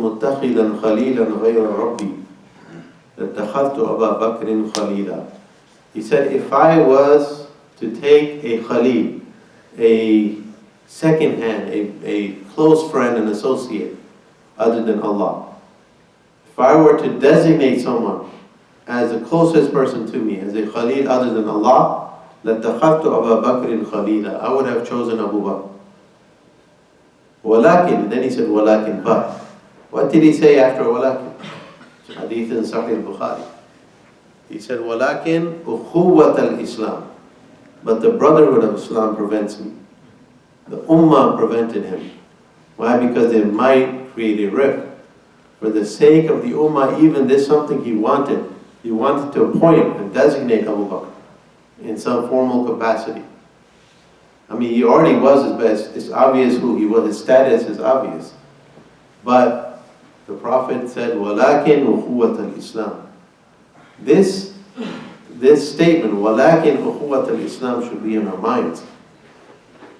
متخذا خليلا غير ربي لاتخذت أبا بكر خليلا. He said, if I was to take a khalil, a second hand, a close friend and associate other than Allah, if I were to designate someone as the closest person to me, as a khalil other than Allah, لاتخذت أبا بكر خليلا, I would have chosen Abu Bakr. ولكن, then he said ولكن, but what did he say after ولكن? Hadith in Sahih al-Bukhari. He said ولكن أخوة الإسلام, but the brotherhood of Islam prevents me. The Ummah prevented him. Why? Because it might create a rift. For the sake of the Ummah, even this something he wanted to appoint and designate Abu Bakr in some formal capacity. I mean, he already was his best. It's obvious who he was. His status is obvious. But the Prophet said, وَلَكِنْ أُخُوَّةَ الْإِسْلَامِ. This statement, وَلَكِنْ أُخُوَّةَ الْإِسْلَامِ, should be in our minds.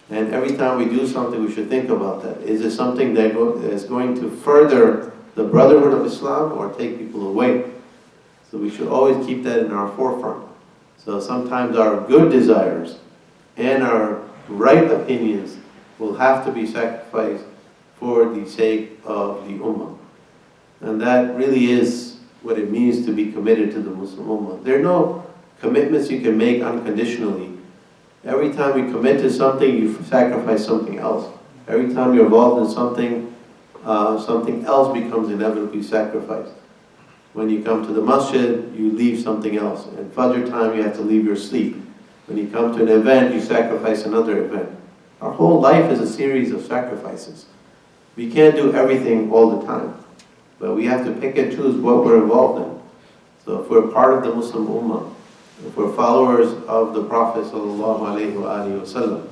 And every time we do something, we should think about that. Is it something that is going to further the brotherhood of Islam or take people away? So we should always keep that in our forefront. So sometimes our good desires and our right opinions will have to be sacrificed for the sake of the Ummah. And that really is what it means to be committed to the Muslim Ummah. There are no commitments you can make unconditionally. Every time you commit to something, you sacrifice something else. Every time you're involved in something, something else becomes inevitably sacrificed. When you come to the masjid, you leave something else. At Fajr time, you have to leave your sleep. When you come to an event, you sacrifice another event. Our whole life is a series of sacrifices. We can't do everything all the time, but we have to pick and choose what we're involved in. So if we're part of the Muslim Ummah, if we're followers of the Prophet ﷺ,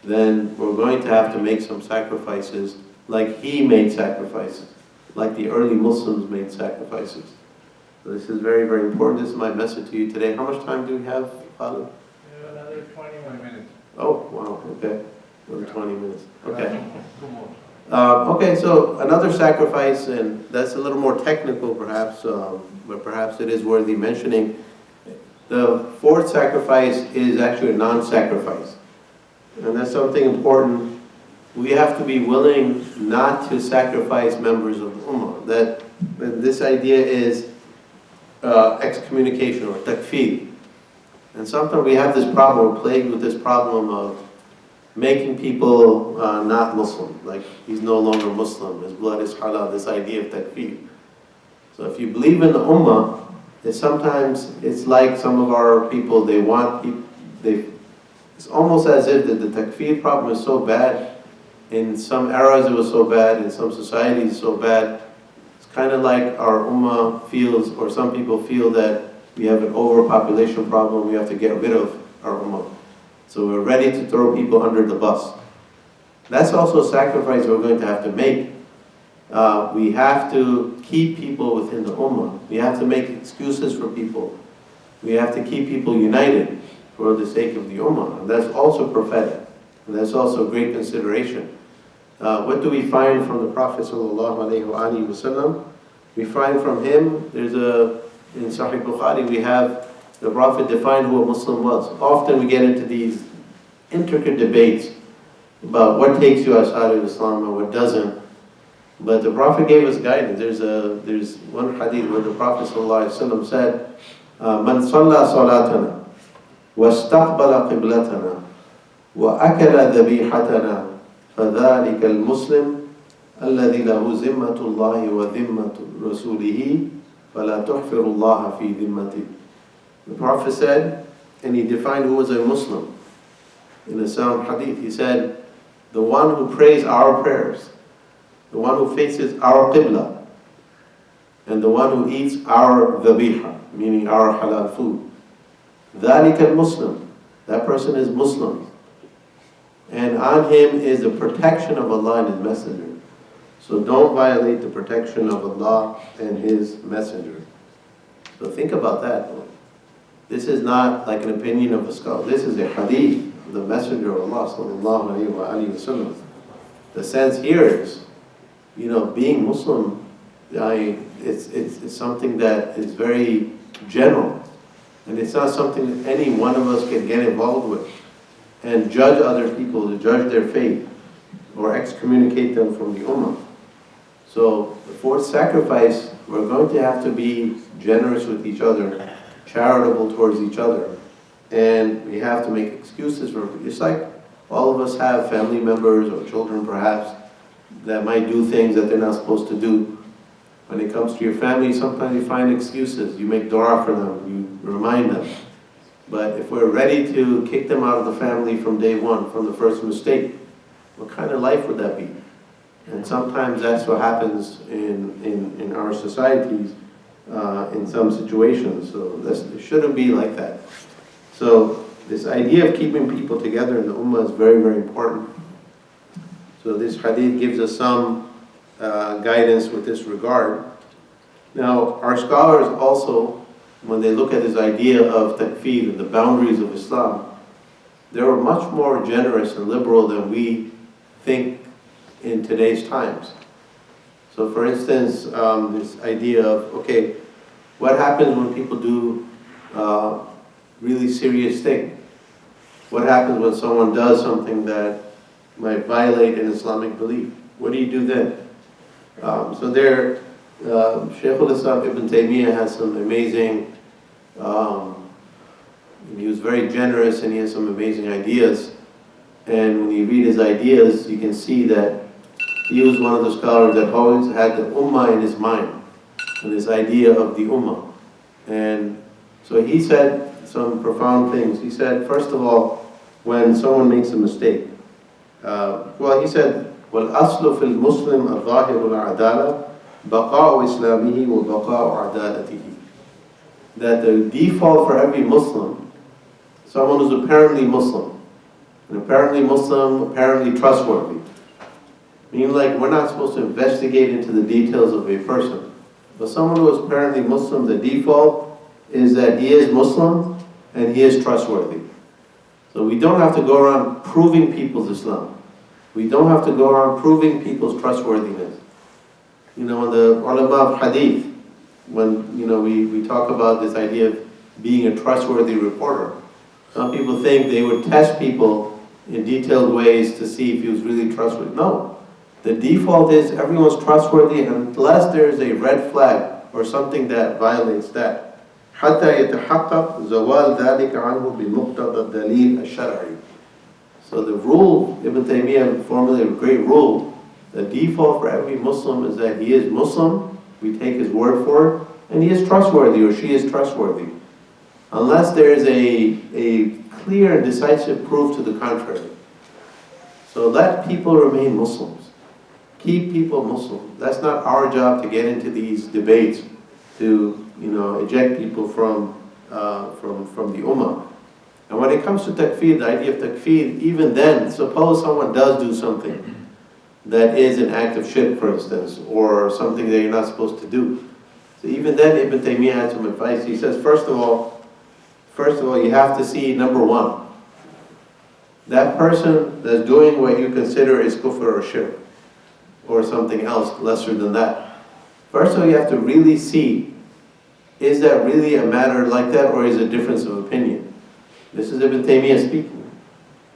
then we're going to have to make some sacrifices like he made sacrifices, like the early Muslims made sacrifices. So this is very, very important. This is my message to you today. How much time do we have, Father? Another 21 minutes. Oh, wow, okay. Another 20 minutes. Okay. Okay, so another sacrifice, and that's a little more technical perhaps, but perhaps it is worthy mentioning. The fourth sacrifice is actually a non-sacrifice. And that's something important. We have to be willing not to sacrifice members of the Ummah. That this idea is excommunication or takfir. And sometimes we have this problem, we're plagued with this problem of making people not Muslim. Like he's no longer Muslim, his blood is halal, this idea of takfir. So if you believe in the Ummah, it's like some of our people, it's almost as if the takfir problem is so bad. In some eras it was so bad, in some societies it's so bad. It's kind of like our Ummah feels, or some people feel that we have an overpopulation problem, we have to get rid of our Ummah. So we're ready to throw people under the bus. That's also a sacrifice we're going to have to make. We have to keep people within the Ummah. We have to make excuses for people. We have to keep people united for the sake of the Ummah. And that's also prophetic. And that's also a great consideration. What do we find from the Prophet ﷺ? We find from him, in Sahih Bukhari, we have the Prophet defined who a Muslim was. Often we get into these intricate debates about what takes you outside of Islam and what doesn't. But the Prophet gave us guidance. There's one hadith where the Prophet ﷺ said, "Man salla salatana, wastaqbala qiblatana, wa akala dhabihatana, فذلك المسلم الذي له ذمة الله وذمة رسوله فلا تحفر الله في ذمته." The Prophet said, and he defined who was a Muslim in a sound hadith. He said, the one who prays our prayers, the one who faces our qibla, and the one who eats our dhabiha, meaning our halal food. ذَلِكَ الْمُسْلِمُ. That person is Muslim. And on him is the protection of Allah and His Messenger. So don't violate the protection of Allah and His Messenger. So think about that. This is not like an opinion of a scholar. This is a hadith of the Messenger of Allah sallallahu alayhi wa sallam. The sense here is being Muslim, it's something that is very general. And it's not something that any one of us can get involved with and judge other people, to judge their faith, or excommunicate them from the Ummah. So the fourth sacrifice, we're going to have to be generous with each other, charitable towards each other, and we have to make excuses for it. It's like all of us have family members or children perhaps that might do things that they're not supposed to do. When it comes to your family, sometimes you find excuses. You make dua for them, you remind them. But if we're ready to kick them out of the family from day one, from the first mistake, what kind of life would that be? And sometimes that's what happens in our societies, in some situations. So it shouldn't be like that. So this idea of keeping people together in the Ummah is very, very important. So this hadith gives us some guidance with this regard. Now, our scholars also, when they look at this idea of takfir and the boundaries of Islam, they were much more generous and liberal than we think in today's times. So for instance, this idea of, okay, what happens when people do really serious thing? What happens when someone does something that might violate an Islamic belief? What do you do then? So there, Shaykh al-Islam Ibn Taymiyyah has some amazing, he was very generous and he has some amazing ideas. And when you read his ideas, you can see that he was one of the scholars that always had the Ummah in his mind, and this idea of the Ummah. And so he said some profound things. He said, first of all, when someone makes a mistake, he said, وَالْأَصْلُ فِي الْمُسْلِمِ الظَّاهِرُ الْعَدَالَةِ بَقَاءُ إِسْلَامِهِ وَبَقَاءُ عَدَالَتِهِ. That the default for every Muslim, someone who's apparently Muslim, apparently trustworthy. Meaning, like, we're not supposed to investigate into the details of a person. But someone who is apparently Muslim, the default is that he is Muslim and he is trustworthy. So we don't have to go around proving people's Islam. We don't have to go around proving people's trustworthiness. In the ulama of hadith, when we talk about this idea of being a trustworthy reporter, some people think they would test people in detailed ways to see if he was really trustworthy. No. The default is everyone's trustworthy unless there is a red flag or something that violates that. حتى يتحقق زوال ذلك عنه بمقتضى الدليل الشرعي. So the rule, Ibn Taymiyyah formulated a great rule. The default for every Muslim is that he is Muslim, we take his word for it, and he is trustworthy or she is trustworthy. Unless there is a clear and decisive proof to the contrary. So let people remain Muslims. Keep people Muslim. That's not our job to get into these debates to eject people from the Ummah. And when it comes to takfir, the idea of takfir, even then, suppose someone does do something that is an act of shirk, for instance, or something that you're not supposed to do. So even then, Ibn Taymiyyah had some advice. He says, first of all, you have to see, number one, that person that's doing what you consider is kufr or shirk, or something else lesser than that. First of all, you have to really see, is that really a matter like that, or is it a difference of opinion? This is Ibn Taymiyyah speaking,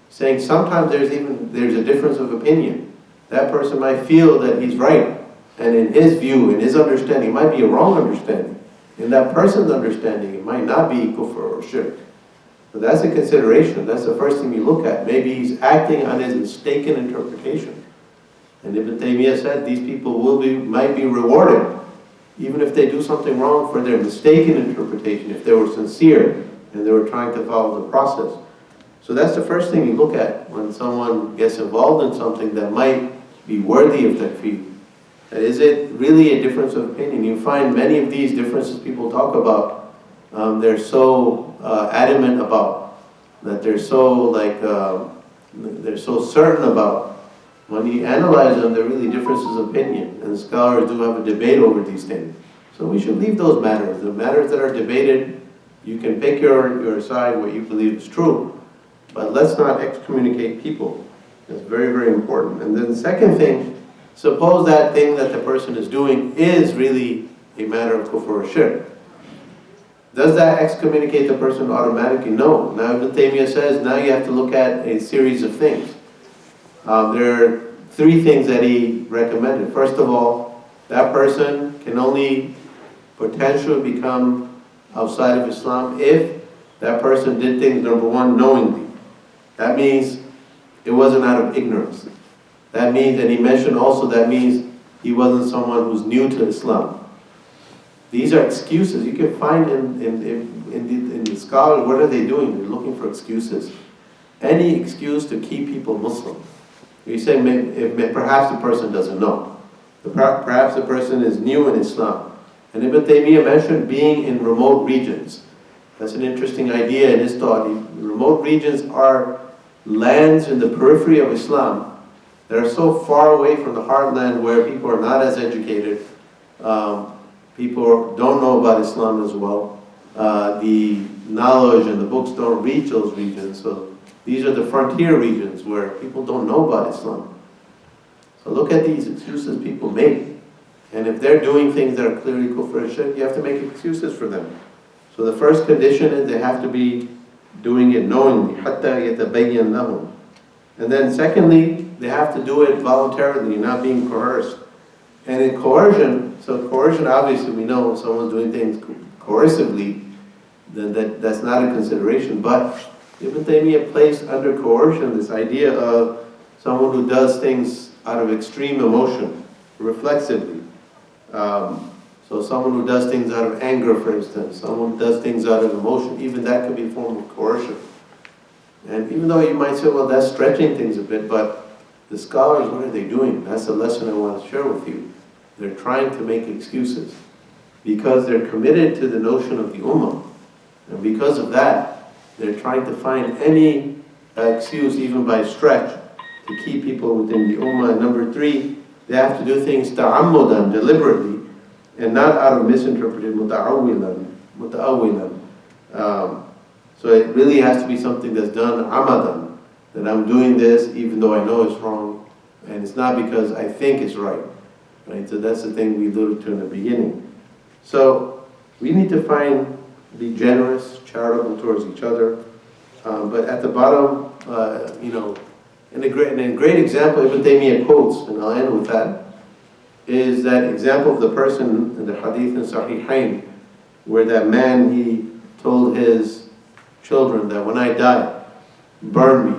saying sometimes there's a difference of opinion. That person might feel that he's right, and in his view, in his understanding, it might be a wrong understanding. In that person's understanding, it might not be kufr or shirk. So that's a consideration. That's the first thing you look at. Maybe he's acting on his mistaken interpretation. And Ibn Taymiyyah said these people might be rewarded, even if they do something wrong, for their mistaken interpretation, if they were sincere and they were trying to follow the process. So that's the first thing you look at when someone gets involved in something that might be worthy of takfir. Is it really a difference of opinion? You find many of these differences people talk about, they're so adamant about, that they're so certain about. When you analyze them, they're really differences of opinion, and the scholars do have a debate over these things. So we should leave those matters. The matters that are debated, you can pick your side, what you believe is true, but let's not excommunicate people. That's very, very important. And then the second thing suppose that thing that the person is doing is really a matter of kufr or shirk. Does that excommunicate the person automatically? No. Now Ibn Taymiyyah says, now you have to look at a series of things. There are 3 things that he recommended. First of all, that person can only potentially become outside of Islam if that person did things, number 1, knowingly. That means it wasn't out of ignorance. That means, and he mentioned also, that means he wasn't someone who's new to Islam. These are excuses. You can find in the scholars, what are they doing? They're looking for excuses. Any excuse to keep people Muslim. You say, perhaps the person doesn't know. Perhaps the person is new in Islam. And Ibn Taymiyyah mentioned being in remote regions. That's an interesting idea in his thought. Remote regions are lands in the periphery of Islam that are so far away from the heartland where people are not as educated. People don't know about Islam as well. The knowledge and the books don't reach those regions. So these are the frontier regions where people don't know about Islam. So look at these excuses people make. And if they're doing things that are clearly kufr and shirk, you have to make excuses for them. So the first condition is they have to be doing it knowingly. حَتَّى يَتَبَيَّنْ لَهُمْ. And then secondly, they have to do it voluntarily, not being coerced. And in coercion, so coercion, obviously we know when someone's doing things coercively, then that's not a consideration. But Ibn Taymiyyah placed under coercion this idea of someone who does things out of extreme emotion, reflexively. So someone who does things out of anger, for instance, someone who does things out of emotion, even that could be a form of coercion. And even though you might say, well, that's stretching things a bit, but the scholars, what are they doing? That's the lesson I want to share with you. They're trying to make excuses because they're committed to the notion of the Ummah. And because of that, they're trying to find any excuse, even by stretch, to keep people within the Ummah. And number 3, they have to do things ta'ammudan, deliberately, and not out of misinterpreted muta'awwilan. So it really has to be something that's done amadan, that I'm doing this even though I know it's wrong, and it's not because I think it's right. Right? So that's the thing we alluded to in the beginning. So we need to be generous, charitable towards each other, but at the bottom, and a great example Ibn Taymiyyah quotes, and I'll end with that, is that example of the person in the hadith in Sahihain, where that man, he told his children that when I die, burn me,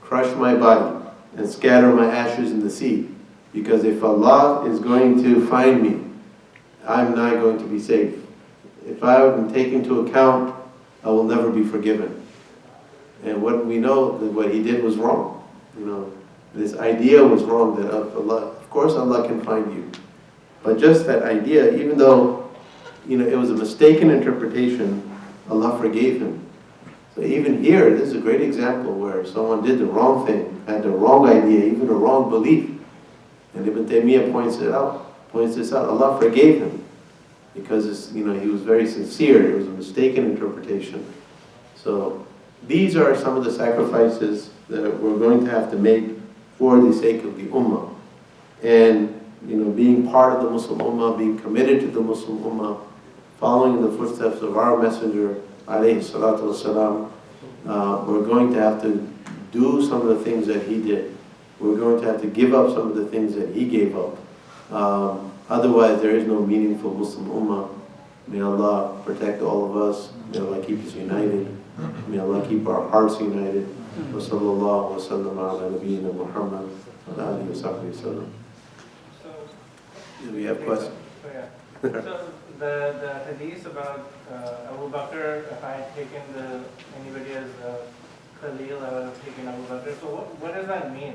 crush my body, and scatter my ashes in the sea. Because if Allah is going to find me, I'm not going to be safe. If I am taken into account, I will never be forgiven. And what we know, that what he did was wrong. This idea was wrong that of course Allah can find you. But just that idea, even though it was a mistaken interpretation, Allah forgave him. So even here, this is a great example where someone did the wrong thing, had the wrong idea, even a wrong belief. And Ibn Taymiyyah points this out. Allah forgave him because he was very sincere. It was a mistaken interpretation. So these are some of the sacrifices that we're going to have to make for the sake of the Ummah. And being part of the Muslim Ummah, being committed to the Muslim Ummah, following in the footsteps of our Messenger, alayhi salatu wasalam, we're going to have to do some of the things that he did. We're going to have to give up some of the things that he gave up. Otherwise, there is no meaningful Muslim Ummah. May Allah protect all of us. May Allah keep us united. May Allah keep our hearts united. Wa sallallahu wa sallam ala nabiyyina Muhammad wa alihi wa sahbihi wa sallam. Do we have questions? So the hadith about Abu Bakr, if I had taken anybody as Khalil, I would have taken Abu Bakr. So what does that mean?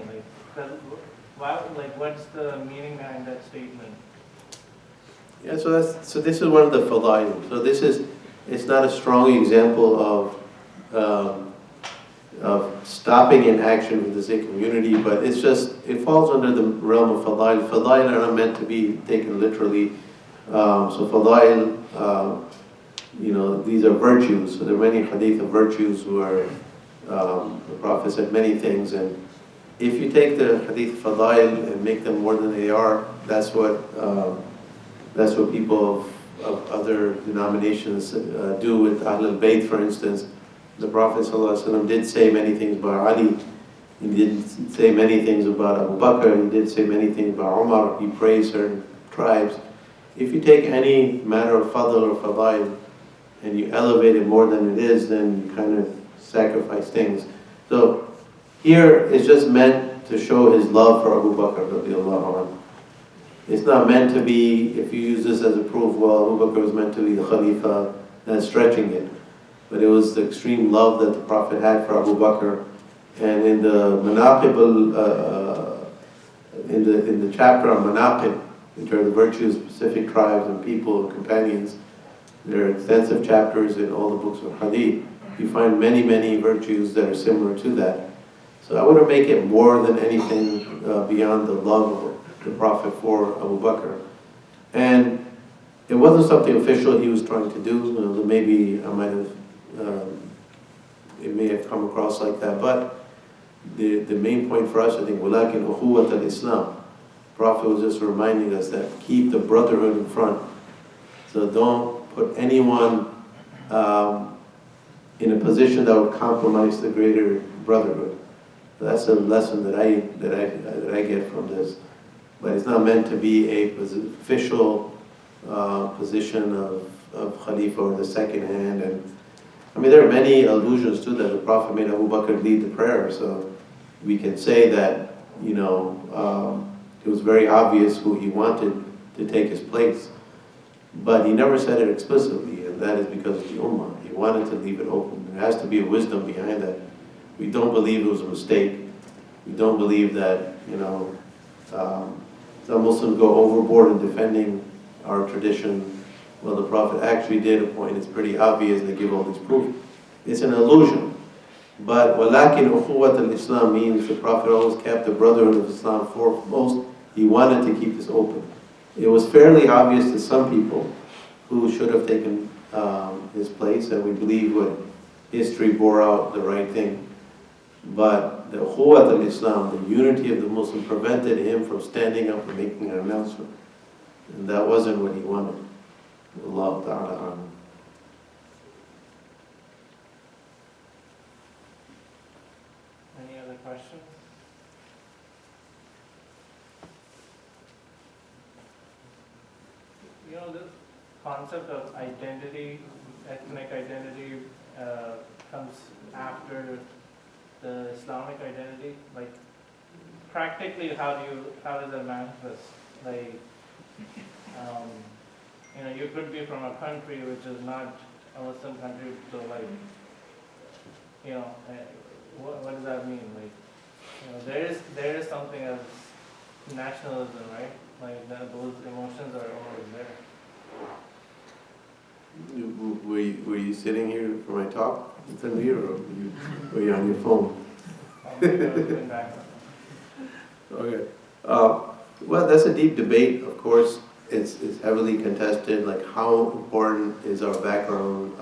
What's the meaning behind that statement? Yeah, so this is one of the fadail. So it's not a strong example of stopping an action for the sake of unity, but it falls under the realm of fadail. Fadail are not meant to be taken literally. So fadail, these are virtues. So there are many hadith of virtues where the Prophet said many things, and if you take the hadith fadail and make them more than they are, that's what people of other denominations do with Ahlul Bayt, for instance. The Prophet ﷺ did say many things about Ali. He did say many things about Abu Bakr. He did say many things about Umar. He praised certain tribes. If you take any matter of fadl or fadail and you elevate it more than it is, then you kind of sacrifice things. So here it's just meant to show his love for Abu Bakr radiallahu anhu. It's not meant to be, if you use this as a proof, well, Abu Bakr was meant to be the Khalifa, that's stretching it. But it was the extreme love that the Prophet had for Abu Bakr. And in the Manaqib, in the chapter on Manaqib, which are the virtues of specific tribes and people and companions, there are extensive chapters in all the books of Hadith. You find many, many virtues that are similar to that. So I want to make it more than anything beyond the love of the Prophet for Abu Bakr. And it wasn't something official he was trying to do. Maybe I might have, it may have come across like that. But the main point for us, I think, وَلَكِنْ أُخُوَّةَ الْإِسْلَامِ. The Prophet was just reminding us that keep the brotherhood in front. So don't put anyone in a position that would compromise the greater brotherhood. That's a lesson that I get from this. But it's not meant to be a official position of Khalifa or the second hand. And I mean, there are many allusions to that. The Prophet made Abu Bakr lead the prayer, so we can say that, you know, it was very obvious who he wanted to take his place. But he never said it explicitly, and that is because of the Ummah. He wanted to leave it open. There has to be a wisdom behind that. We don't believe it was a mistake. We don't believe that, you know, some Muslims go overboard in defending our tradition. Well, the Prophet actually did a point. It's pretty obvious. They give all these proof. It's an illusion. But وَلَكِنْ أُخُوَّةَ الْإِسْلَامِ means the Prophet always kept the brotherhood of Islam foremost. He wanted to keep this open. It was fairly obvious to some people who should have taken his place, and we believe what history bore out the right thing. But the Ukhuwat al-Islam, the unity of the Muslim, prevented him from standing up and making an announcement. And that wasn't what he wanted. Allah Ta'ala. Any other questions? You know, the concept of identity, ethnic identity, comes after the Islamic identity. Like, practically, how does it manifest? Like, you know, you could be from a country which is not a Muslim country, so like, you know, what does that mean? Like, you know, there is something as nationalism, right? Like those emotions are always there. Were you sitting here for my talk, Tanvir, or were you on your phone? Okay. Well, that's a deep debate, of course. It's heavily contested, like how important is our background.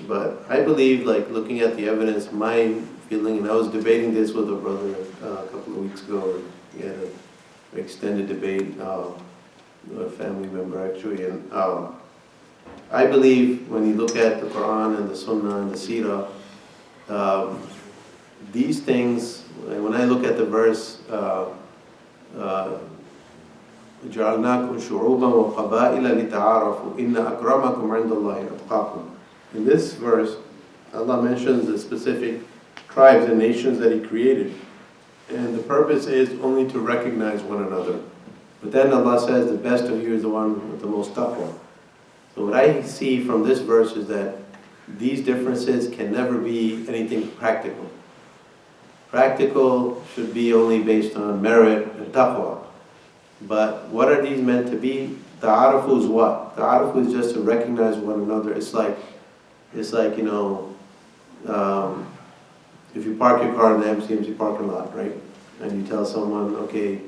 But I believe, like looking at the evidence, my feeling, and I was debating this with a brother a couple of weeks ago. We had an extended debate, with a family member actually, and I believe when you look at the Quran and the Sunnah and the Seerah, these things, when I look at the verse, جَعَلْنَاكُمْ شُعُوبًا وَقَبَائِلَ لِتَعَارَفُوا إِنَّ أَكْرَمَكُمْ عِنْدَ اللَّهِ أَتْقَاكُمْ. In this verse, Allah mentions the specific tribes and nations that He created. And the purpose is only to recognize one another. But then Allah says the best of you is the one with the most taqwa. So what I see from this verse is that these differences can never be anything practical. Practical should be only based on merit and taqwa. But what are these meant to be? Ta'arufu is what? Ta'arufu is just to recognize one another. It's like, you know, if you park your car in the MCMC parking lot, right? And you tell someone, okay,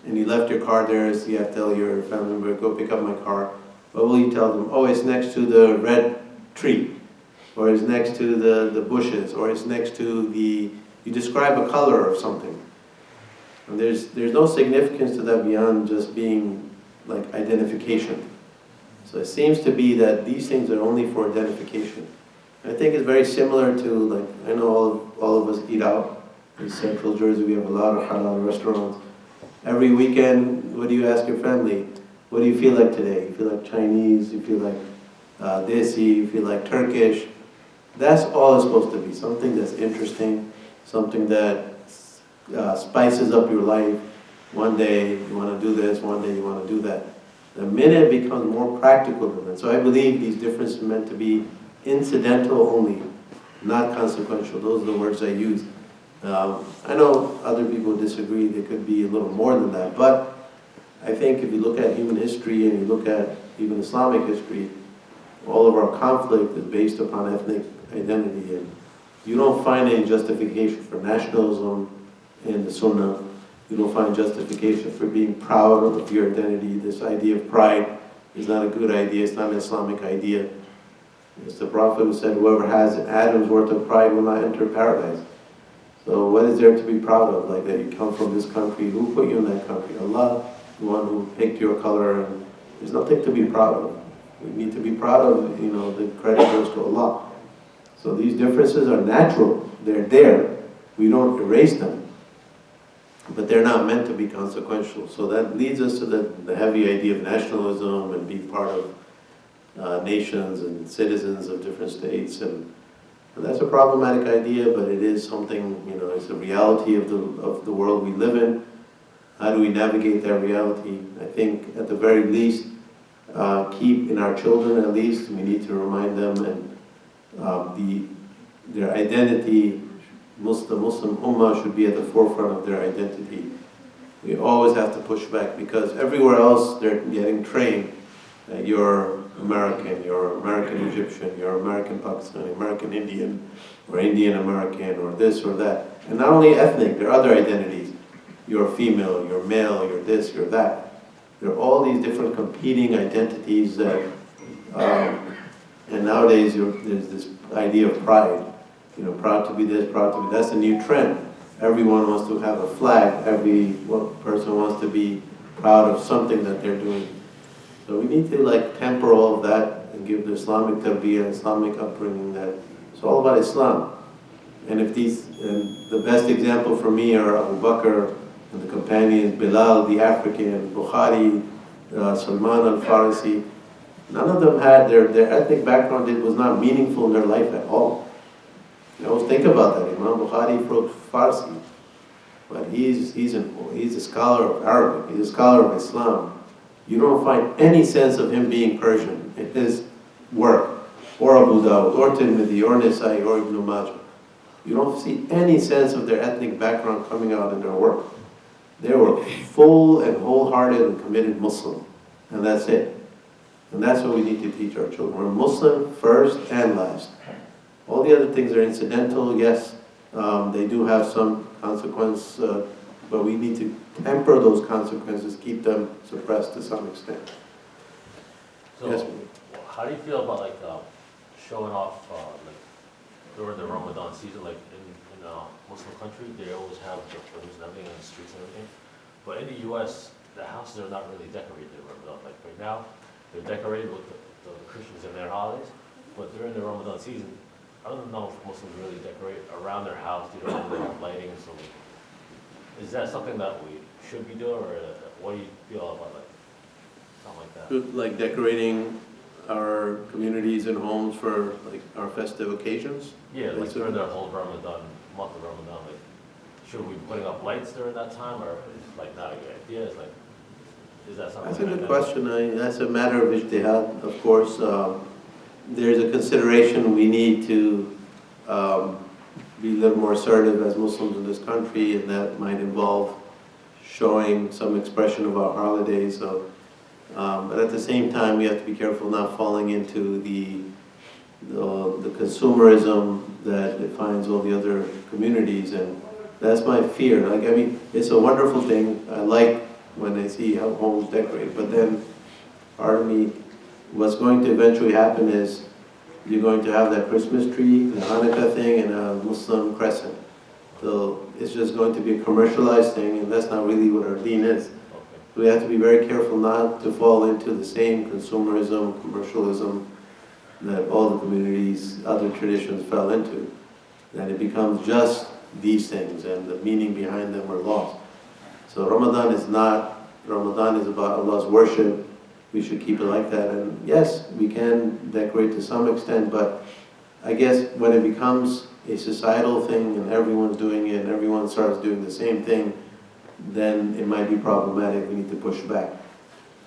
and you left your car there, so you have to tell your family member, go pick up my car. What will you tell them? Oh, it's next to the red tree, or it's next to the bushes, or it's next to the You describe a color of something. And there's no significance to that beyond just being like identification. So it seems to be that these things are only for identification. I think it's very similar to, like, I know all of us eat out. In Central Jersey, we have a lot of halal restaurants. Every weekend, what do you ask your family? What do you feel like today? You feel like Chinese, you feel like Desi, you feel like Turkish. That's all it's supposed to be, something that's interesting, something that spices up your life. One day you want to do this, one day you want to do that. The minute it becomes more practical than that. So I believe these differences are meant to be incidental only, not consequential. Those are the words I use. I know other people disagree, they could be a little more than that, but I think if you look at human history and you look at even Islamic history, all of our conflict is based upon ethnic identity, and you don't find any justification for nationalism in the Sunnah. You don't find justification for being proud of your identity. This idea of pride is not a good idea, it's not an Islamic idea. It's the Prophet who said, whoever has an atom's worth of pride will not enter paradise. So what is there to be proud of? Like that you come from this country, who put you in that country? Allah, the one who picked your color, and there's nothing to be proud of. We need to be proud of, the credit goes to Allah. So these differences are natural, they're there, we don't erase them, but they're not meant to be consequential. So that leads us to the heavy idea of nationalism and being part of nations and citizens of different states, and that's a problematic idea, but it is something, it's a reality of the world we live in. How do we navigate that reality? I think at the very least, keep in our children at least, we need to remind them and their identity, the Muslim Ummah should be at the forefront of their identity. We always have to push back because everywhere else they're getting trained that you're American, you're American Egyptian, you're American Pakistani, American Indian, or Indian American, or this or that. And not only ethnic, there are other identities. You're female, you're male, you're this, you're that. There are all these different competing identities that, and nowadays there's this idea of pride. Proud to be this, proud to be, that's a new trend. Everyone wants to have a flag, every person wants to be proud of something that they're doing. So we need to temper all of that and give the Islamic tarbiyah, Islamic upbringing that it's all about Islam. And and the best example for me are Abu Bakr and the companions, Bilal the African, Bukhari, Salman al-Farisi. None of them had their ethnic background. It was not meaningful in their life at all. I always think about that. Imam Bukhari spoke Farsi, but he's a scholar of Arabic. He's a scholar of Islam. You don't find any sense of him being Persian in his work, or Abu Dawud, or Tirmidhi, or Nisai, or Ibn Majah. You don't see any sense of their ethnic background coming out in their work. They were full and wholehearted and committed Muslim, and that's it. And that's what we need to teach our children. We're Muslim first and last. All the other things are incidental, yes, they do have some consequence, but we need to temper those consequences, keep them suppressed to some extent. So, yes, how do you feel about showing off during the Ramadan season? Like in a Muslim country, they always have the films and everything on the streets and everything. But in the U.S., the houses are not really decorated in Ramadan. Like right now, they're decorated with the Christians and their holidays. But during the Ramadan season, I don't know if Muslims really decorate around their house. They don't really have lighting. So, is that something that we should be doing, or what do you feel about something like that? like decorating our communities and homes for our festive occasions? Yeah, during the whole Ramadan, month of Ramadan, should we be putting up lights during that time, or is not a good idea? Is that something? That's a good question. That's a matter of ijtihad, of course. There's a consideration we need to be a little more assertive as Muslims in this country, and that might involve showing some expression of our holidays. So, but at the same time, we have to be careful not falling into the consumerism that defines all the other communities, and that's my fear. It's a wonderful thing. I like when I see how homes decorate, but then part of me, what's going to eventually happen is you're going to have that Christmas tree, the Hanukkah thing, and a Muslim crescent. So it's just going to be a commercialized thing, and that's not really what our deen is. Okay. We have to be very careful not to fall into the same consumerism, commercialism that all the communities, other traditions fell into. That it becomes just these things and the meaning behind them are lost. So Ramadan is about Allah's worship. We should keep it like that. And yes, we can decorate to some extent, but I guess when it becomes a societal thing and everyone's doing it and everyone starts doing the same thing, then it might be problematic. We need to push back.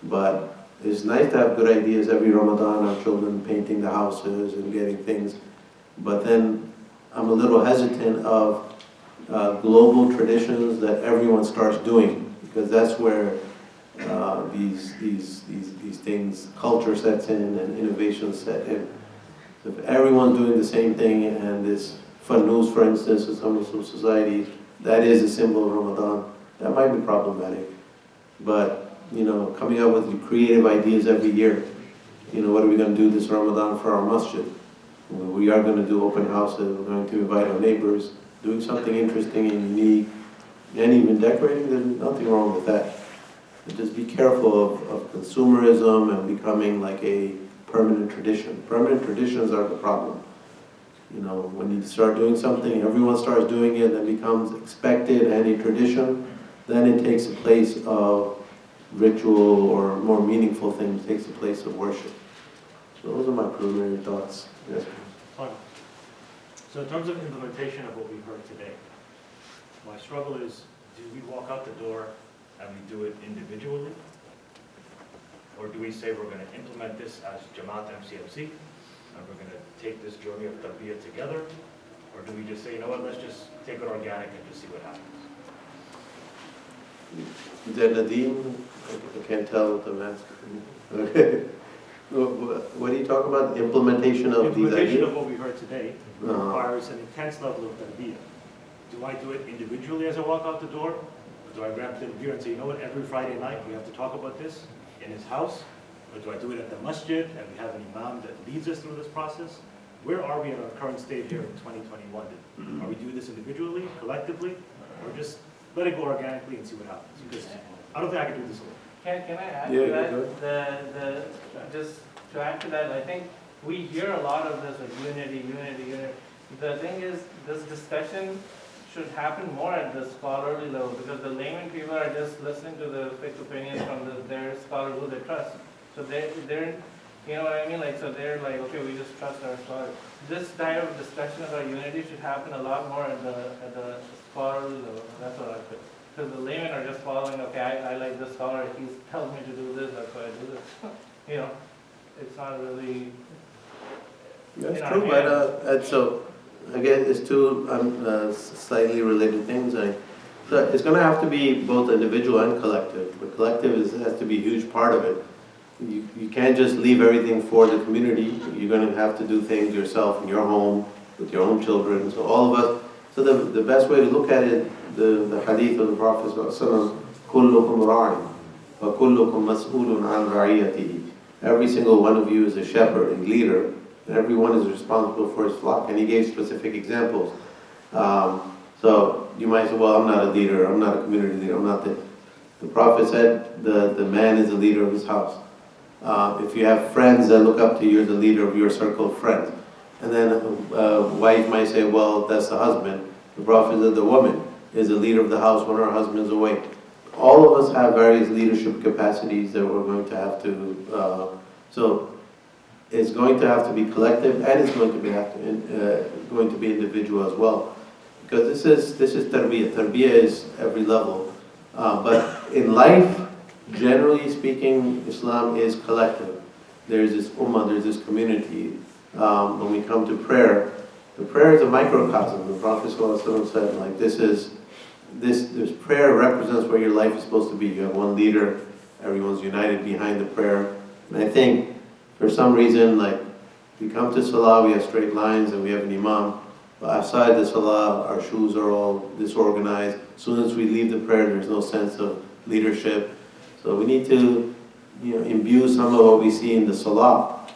But it's nice to have good ideas every Ramadan, our children painting the houses and getting things. But then I'm a little hesitant of global traditions that everyone starts doing, because that's where these things, culture sets in and innovation set in. So if everyone's doing the same thing and this news, for instance, in some Muslim societies, that is a symbol of Ramadan, that might be problematic. But coming up with creative ideas every year. What are we going to do this Ramadan for our masjid? We are going to do open houses, we're going to invite our neighbors, doing something interesting and unique, and even decorating, there's nothing wrong with that. But just be careful of consumerism and becoming like a permanent tradition. Permanent traditions are the problem. When you start doing something, everyone starts doing it, then becomes expected and a tradition, then it takes the place of ritual or more meaningful things, takes the place of worship. So those are my preliminary thoughts. Yes. Fine. So in terms of implementation of what we heard today, my struggle is, do we walk out the door and we do it individually? Or do we say we're going to implement this as Jamaat MCMC and we're going to take this journey of tarbiyah together? Or do we just say, let's just take it organic and just see what happens? Then Nadeem, I can't tell what the mask. Okay. What do you talk about? Implementation of these Implementation ideas? of what we heard today requires an intense level of tarbiyah. Do I do it individually as I walk out the door? Or do I grab the beer and say, every Friday night we have to talk about this in his house? Or do I do it at the masjid and we have an imam that leads us through this process? Where are we in our current state here in 2021? Are we doing this individually, collectively, or just let it go organically and see what happens? Because I don't think I can do this alone. Can I add Yeah, to that? Just to add to that, I think we hear a lot of this, like unity. The thing is, this discussion should happen more at the scholarly level, because the layman people are just listening to the fixed opinions from their scholars who they trust. So they're, you know what I mean? So they're like, okay, we just trust our scholars. This type of discussion about unity should happen a lot more at the scholarly level. That's what I think. Because the laymen are just following, okay, I like this scholar, if he tells me to do this, that's why I do this. It's not really... That's true, but so again, it's two slightly related things. So it's going to have to be both individual and collective. The collective has to be a huge part of it. You can't just leave everything for the community. You're going to have to do things yourself in your home, with your own children. So all of us, so the best way to look at it, the hadith of the Prophet ﷺ, كُلُّكُمْ رَاعٍ وَكُلُّكُمْ مَسْئُولٌ عَنْ رَعِيَّتِهِ. Every single one of you is a shepherd and leader, and everyone is responsible for his flock. And he gave specific examples. So you might say, well, I'm not a leader, I'm not a community leader, I'm not the... The Prophet said the man is the leader of his house. If you have friends that look up to you, you're the leader of your circle of friends. And then a wife might say, well, that's the husband. The Prophet said the woman is the leader of the house when her husband's away. All of us have various leadership capacities that we're going to have to, so it's going to have to be collective, and it's going to be individual as well. Because this is tarbiyah. Tarbiyah is every level. But in life, generally speaking, Islam is collective. There's this ummah, there's this community. When we come to prayer, the prayer is a microcosm. The Prophet ﷺ said, like, this prayer represents where your life is supposed to be. You have one leader, everyone's united behind the prayer. And I think, for some reason, like, we come to Salah, we have straight lines and we have an imam. But outside the Salah, our shoes are all disorganized. As soon as we leave the prayer, there's no sense of leadership. So we need to, imbue some of what we see in the Salah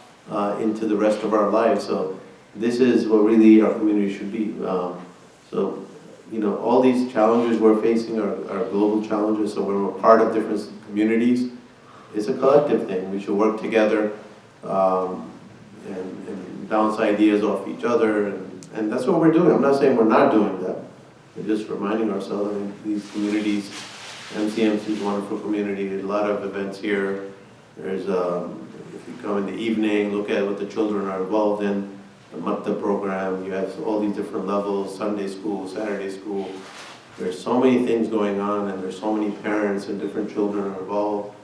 into the rest of our lives. So this is what really our community should be. So all these challenges we're facing are global challenges, so when we're part of different communities, it's a collective thing. We should work together and bounce ideas off each other, and that's what we're doing. I'm not saying we're not doing that. We're just reminding ourselves, these communities, MCMC is a wonderful community, there's a lot of events here. There's, if you come in the evening, look at what the children are involved in, the Maktab program, you have all these different levels, Sunday school, Saturday school. There's so many things going on, and there's so many parents and different children are involved.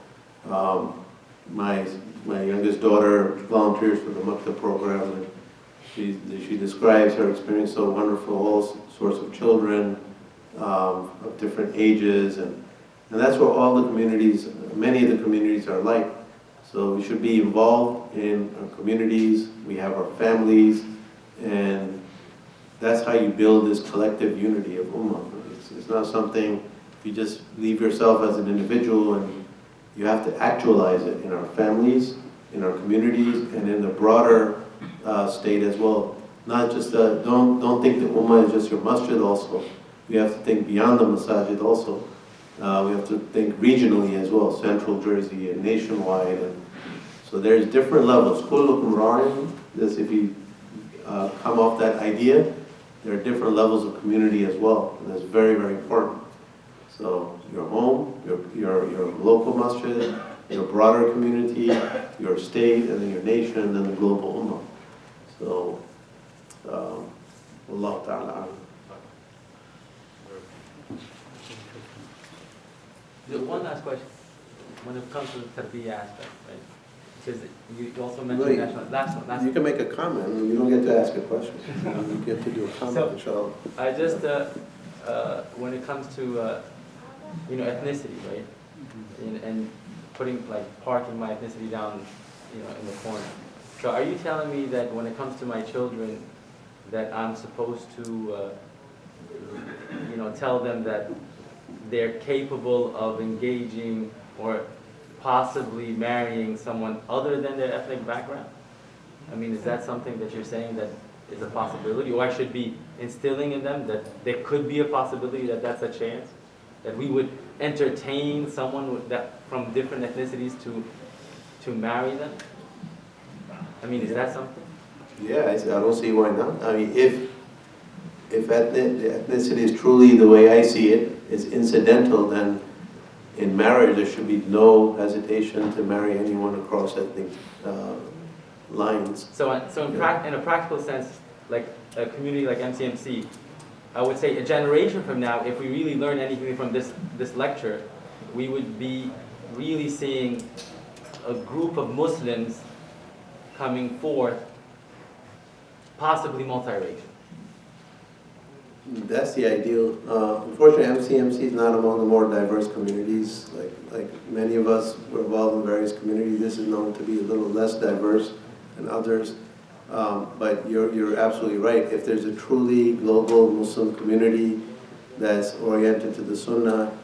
My youngest daughter volunteers for the Maktab program, and she describes her experience so wonderful, all sorts of children of different ages, and that's what all the communities, many of the communities are like. So we should be involved in our communities, we have our families, and that's how you build this collective unity of Ummah. It's not something you just leave yourself as an individual, and you have to actualize it in our families, in our communities, and in the broader state as well. Not just, don't think the Ummah is just your masjid also. We have to think beyond the masajid also. We have to think regionally as well, Central Jersey and nationwide. And so there's different levels. Kullukum ra'in, this if you come off that idea, there are different levels of community as well. And that's very, very important. So your home, your local masjid, your broader community, your state, and then your nation, and then the global Ummah. So, Allah Ta'ala. One last question. When it comes to the tarbiyah aspect, right? Because you also mentioned national. Last You can make a comment. You don't get to ask a question. You get to do a comment, inshallah. I just, when it comes to, ethnicity, right? And putting, parking my ethnicity down, in the corner. So are you telling me that when it comes to my children, that I'm supposed to, tell them that they're capable of engaging or possibly marrying someone other than their ethnic background? I mean, is that something that you're saying that is a possibility? Or I should be instilling in them that there could be a possibility that that's a chance? That we would entertain someone from different ethnicities to marry them? I mean, is that something? Yeah, I don't see why not. I mean, if ethnicity is truly the way I see it, is incidental, then in marriage there should be no hesitation to marry anyone across ethnic lines. So in a practical sense, like a community like MCMC, I would say a generation from now, if we really learn anything from this lecture, we would be really seeing a group of Muslims coming forth, possibly multiracial. That's the ideal. Unfortunately, MCMC is not among the more diverse communities. Like many of us were involved in various communities. This is known to be a little less diverse than others. But you're absolutely right. If there's a truly global Muslim community that's oriented to the Sunnah,